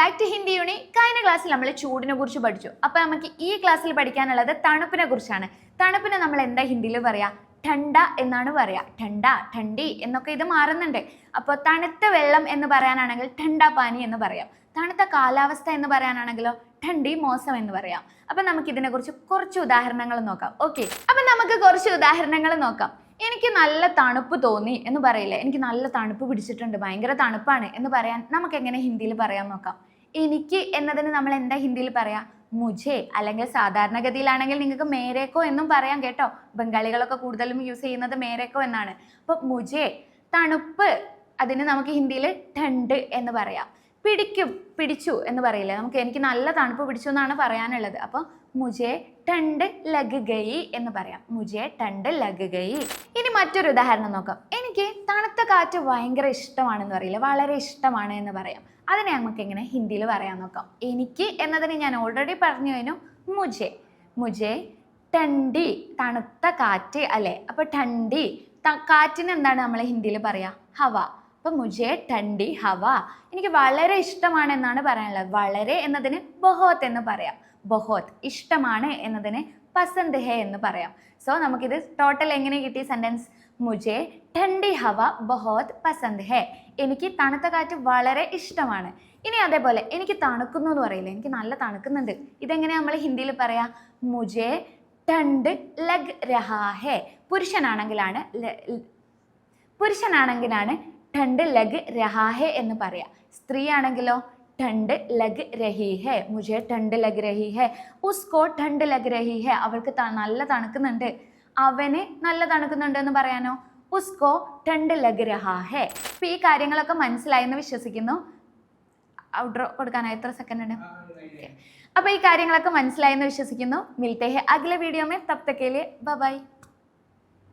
Back to Hindi യൂണി. കഴിഞ്ഞ ക്ലാസ്സിൽ നമ്മൾ ചൂടിനെ കുറിച്ച് പഠിച്ചു. അപ്പോൾ നമുക്ക് ഈ ക്ലാസ്സിൽ പഠിക്കാനുള്ളത് തണുപ്പിനെ കുറിച്ചാണ്. തണുപ്പിനെ നമ്മൾ എന്താ ഹിന്ദിയിൽ പറയാ? ഠണ്ട എന്നാണ് പറയാ. ഠണ്ട, ഠണ്ടി എന്നൊക്കെ ഇത് മാറുന്നുണ്ട്. അപ്പോൾ തണുത്ത വെള്ളം എന്ന് പറയാനാണെങ്കിൽ ഠണ്ട പാനി എന്ന് പറയാം. തണുത്ത കാലാവസ്ഥ എന്ന് പറയാനാണെങ്കിലോ ഠണ്ടി മോസം എന്ന് പറയാം. അപ്പം നമുക്ക് ഇതിനെക്കുറിച്ച് കുറച്ച് ഉദാഹരണങ്ങൾ നോക്കാം. ഓക്കെ, അപ്പം നമുക്ക് കുറച്ച് ഉദാഹരണങ്ങൾ നോക്കാം. എനിക്ക് നല്ല തണുപ്പ് തോന്നി എന്ന് പറയില്ലേ? എനിക്ക് നല്ല തണുപ്പ് പിടിച്ചിട്ടുണ്ട്, ഭയങ്കര തണുപ്പാണ് എന്ന് പറയാൻ നമുക്ക് എങ്ങനെ ഹിന്ദിയിൽ പറയാൻ നോക്കാം? എനിക്ക് എന്നതിന് നമ്മൾ എന്താ ഹിന്ദിയിൽ പറയാ? മുझे. അല്ലെങ്കിൽ സാധാരണഗതിയിലാണെങ്കിൽ നിങ്ങൾക്ക് മേരേക്കോ എന്നും പറയാം കേട്ടോ. ബംഗാളികളൊക്കെ കൂടുതലും യൂസ് ചെയ്യുന്നത് മേരേക്കോ എന്നാണ്. അപ്പം മുझे തണുപ്പ്, അതിന് നമുക്ക് ഹിന്ദിയിൽ ഠണ്ട് എന്ന് പറയാം. പിടിച്ചു എന്ന് പറയില്ലേ? എനിക്ക് നല്ല തണുപ്പ് പിടിച്ചു എന്നാണ് പറയാനുള്ളത്. അപ്പോൾ മുझे ठंड लग गई എന്ന് പറയാം. മുझे ठंड लग गई. ഇനി മറ്റൊരു ഉദാഹരണം നോക്കാം. എനിക്ക് തണുത്ത കാറ്റ് ഭയങ്കര ഇഷ്ടമാണെന്ന് പറയില്ല, വളരെ ഇഷ്ടമാണ് എന്ന് പറയാം. അതിനെ നമുക്ക് എങ്ങനെ ഹിന്ദിയിൽ പറയാൻ നോക്കാം? എനിക്ക് എന്നതിന് ഞാൻ ഓൾറെഡി പറഞ്ഞു കഴിഞ്ഞു, മുझे ठंडी തണുത്ത കാറ്റ് അല്ലേ? അപ്പോൾ ठंडी കാറ്റിന് എന്താണ് നമ്മൾ ഹിന്ദിയിൽ പറയാ? ഹവ. അപ്പം മുझे ठंडी हवा. എനിക്ക് വളരെ ഇഷ്ടമാണ് എന്നാണ് പറയാനുള്ളത്. വളരെ എന്നതിന് ബഹോത്ത് എന്ന് പറയാം. ബഹോത്ത് ഇഷ്ടമാണ് എന്നതിന് പസന്ത് ഹേ എന്ന് പറയാം. സോ നമുക്കിത് ടോട്ടൽ എങ്ങനെ കിട്ടി സെൻറ്റൻസ്? മുझे ठंडी हवा बहुत पसंद है. എനിക്ക് തണുത്ത കാറ്റ് വളരെ ഇഷ്ടമാണ്. ഇനി അതേപോലെ എനിക്ക് തണുക്കുന്നു എന്ന് പറയില്ല, എനിക്ക് നല്ല തണുക്കുന്നുണ്ട്. ഇതെങ്ങനെ നമ്മൾ ഹിന്ദിയിൽ പറയാം? മുझे ठंड लग रहा है. പുരുഷനാണെങ്കിലാണ് ठंड लग रहा है എന്ന് പറയാം. സ്ത്രീ ആണെങ്കിലോ ठंड लग रही है. मुझे ठंड लग रही है. उसको ठंड लग रही है. അവൾക്ക് നല്ല തണുക്കുന്നുണ്ട്. അവന് നല്ല തണുക്കുന്നുണ്ട് എന്ന് പറയാനോ? उसको ठंड लग रहा है. അപ്പോൾ ഈ കാര്യങ്ങളൊക്കെ മനസ്സിലായെന്ന് വിശ്വസിക്കുന്നു. ഔട്ട്റോ കൊടുക്കാനായി എത്ര സെക്കൻഡ് ഉണ്ട്? അപ്പോൾ ഈ കാര്യങ്ങളൊക്കെ മനസ്സിലായെന്ന് വിശ്വസിക്കുന്നു. മിൽത്തെ ഹെ അഗ്ലെ video may. തബ് Tak K ലിയെ bye bye.